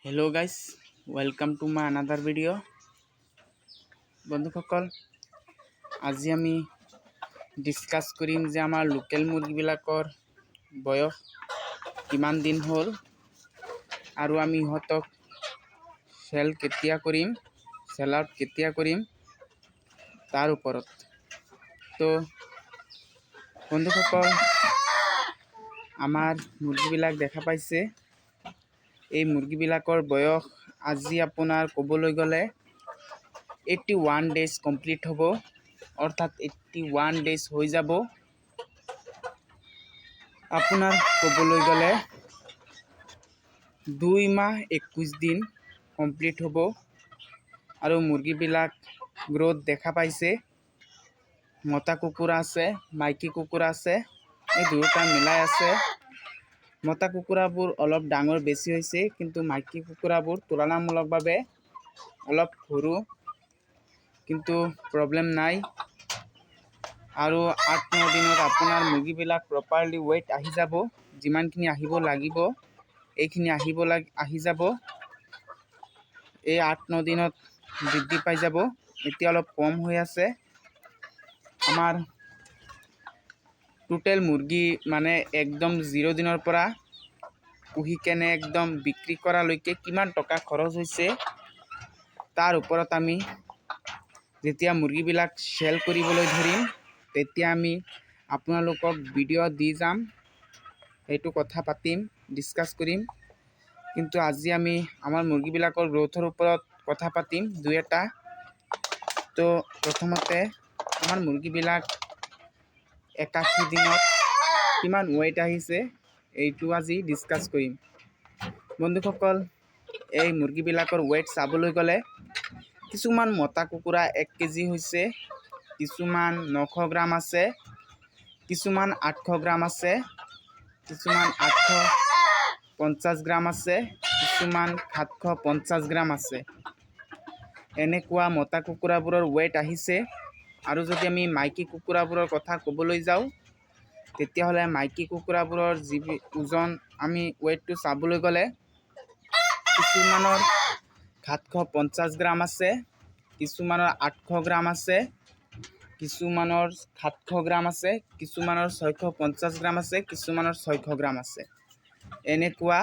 Hello guys, welcome to my another video. बंधुসকল, আজি আমি ডিসকাস কৰিম যে আমাৰ লোকেল মুৰ্গীবিলাকৰ বয়স কিমান দিন হ'ল আৰু আমি ইহঁতক সেল কেতিয়া কৰিম, সেল আউট কেতিয়া কৰিম তাৰ ওপৰত। তো বন্ধুসকল, আমাৰ মুৰ্গীবিলাক দেখা পাইছে। এই মুৰ্গীবিলাকৰ বয়স আজি আপোনাৰ ক'বলৈ গ'লে 81 ডেজ কমপ্লিট হ'ব, অৰ্থাৎ 81 ডেজ হৈ যাব। আপোনাৰ ক'বলৈ গ'লে 2 মাহ 21 দিন কমপ্লিট হ'ব আৰু মুৰ্গীবিলাক গ্ৰোথ দেখা পাইছে। মতা কুকুৰা আছে, মাইকী কুকুৰা আছে, এই দুয়োটা মিলাই আছে। মতা কুকুৰাবোৰ অলপ ডাঙৰ বেছি হৈছে, কিন্তু মাইকী কুকুৰাবোৰ তুলনামূলকভাৱে অলপ সৰু, কিন্তু প্ৰব্লেম নাই। আৰু 8-9 দিনত আপোনাৰ মুৰ্গীবিলাক প্ৰপাৰলি ৱেইট আহি যাব। যিমানখিনি আহিব লাগিব এইখিনি আহি যাব। এই 8-9 দিনত বৃদ্ধি পাই যাব। এতিয়া অলপ কম হৈ আছে। আমাৰ টোটেল মুৰ্গী মানে একদম 0 দিনৰ পৰা পুহি কেনে একদম বিক্ৰী কৰালৈকে কিমান টকা খৰচ হৈছে তাৰ ওপৰত আমি যেতিয়া মুৰ্গীবিলাক সেল কৰিবলৈ ধৰিম তেতিয়া আমি আপোনালোকক ভিডিঅ' দি যাম, সেইটো কথা পাতিম, ডিসকাস কৰিম। কিন্তু আজি আমি আমাৰ মুৰ্গীবিলাকৰ গ্ৰোথৰ ওপৰত কথা পাতিম দুই এটা। তো প্ৰথমতে আমাৰ মুৰ্গীবিলাক 81 দিনত কিমান ৱেইট আহিছে এইটো আজি ডিসকাস কৰিম। বন্ধুসকল, এই মুৰ্গীবিলাকৰ ৱেইট চাবলৈ গ'লে কিছুমান মতা কুকুৰা 1 কেজি হৈছে, কিছুমান 900 গ্ৰাম আছে, কিছুমান 800 গ্ৰাম আছে, কিছুমান 850 গ্ৰাম আছে, কিছুমান 750 গ্ৰাম আছে। এনেকুৱা মতা কুকুৰাবোৰৰ ৱেইট আহিছে। আৰু যদি আমি মাইকী কুকুৰাবোৰৰ কথা ক'বলৈ যাওঁ তেতিয়াহ'লে মাইকী কুকুৰাবোৰৰ যি ওজন আমি ৱেইটটো চাবলৈ গ'লে কিছুমানৰ 750 গ্ৰাম আছে, কিছুমানৰ 800 গ্ৰাম আছে, কিছুমানৰ 700 গ্ৰাম আছে, কিছুমানৰ 650 গ্ৰাম আছে, কিছুমানৰ 600 গ্ৰাম আছে। এনেকুৱা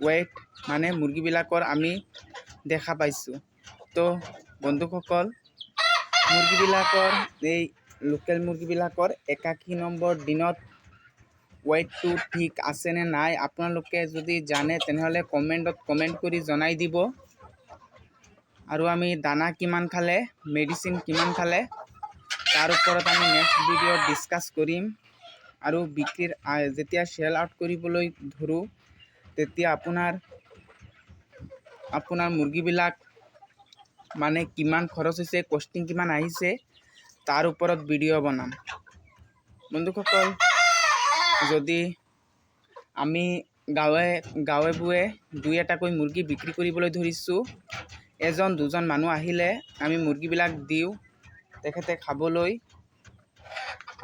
ৱেইট মানে মুৰ্গীবিলাকৰ আমি দেখা পাইছোঁ। তো বন্ধুসকল, মুৰ্গীবিলাকৰ এই লোকেল মুৰ্গীবিলাকৰ 81 নম্বৰ দিনত ৱেইটটো ঠিক আছে নে নাই আপোনালোকে যদি জানে তেনেহ'লে কমেণ্ট কৰি জনাই দিব। আৰু আমি দানা কিমান খালে, মেডিচিন কিমান খালে তাৰ ওপৰত আমি নেক্সট ভিডিঅ'ত ডিসকাস কৰিম। আৰু বিক্ৰীৰ যেতিয়া সেল আউট কৰিবলৈ ধৰোঁ তেতিয়া আপোনাৰ মুৰ্গীবিলাক মানে কিমান খৰচ হৈছে, কষ্টিং কিমান আহিছে তাৰ ওপৰত ভিডিঅ' বনাম। বন্ধুসকল, যদি আমি গাঁৱে ভূঞে দুই এটাকৈ মুৰ্গী বিক্ৰী কৰিবলৈ ধৰিছোঁ, 1-2জন মানুহ আহিলে আমি মুৰ্গীবিলাক দিওঁ তেখেতে খাবলৈ।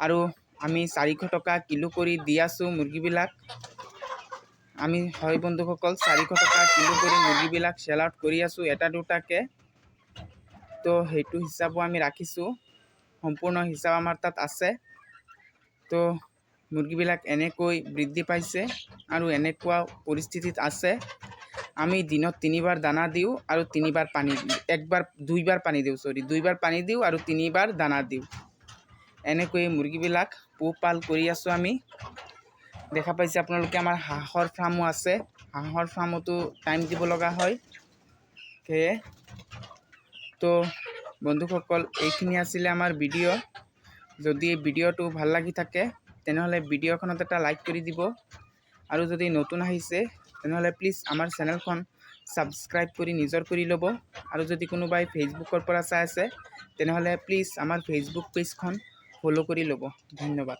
আৰু আমি 400 টকা কিলো কৰি দি আছোঁ মুৰ্গীবিলাক। আমি হয় বন্ধুসকল, 400 টকা কিলো কৰি মুৰ্গীবিলাক সেল আউট কৰি আছোঁ এটা দুটাকৈ। তো সেইটো হিচাপো আমি ৰাখিছোঁ, সম্পূৰ্ণ হিচাপ আমাৰ তাত আছে। তো মুৰ্গীবিলাক এনেকৈ বৃদ্ধি পাইছে আৰু এনেকুৱা পৰিস্থিতিত আছে। আমি দিনত 3বাৰ দানা দিওঁ আৰু 3বাৰ পানী দিওঁ, 2বাৰ পানী দিওঁ আৰু 3বাৰ দানা দিওঁ। এনেকৈ মুৰ্গীবিলাক পোহপাল কৰি আছোঁ আমি। দেখা পাইছে আপোনালোকে আমাৰ হাঁহৰ ফাৰ্মো আছে, হাঁহৰ ফাৰ্মতো টাইম দিব লগা হয় সেয়ে। তো বন্ধুসকল, এইখিনি আছিলে আমাৰ ভিডিঅ'। যদি এই ভিডিঅ'টো ভাল লাগি থাকে তেনেহ'লে ভিডিঅ'খনত এটা লাইক কৰি দিব। আৰু যদি নতুন আহিছে তেনেহ'লে প্লিজ আমাৰ চেনেলখন ছাবস্ক্ৰাইব কৰি নিজৰ কৰি ল'ব। আৰু যদি কোনোবাই ফেচবুকৰ পৰা চাই আছে তেনেহ'লে প্লিজ আমাৰ ফেচবুক পেজখন ফ'ল' কৰি ল'ব। ধন্যবাদ।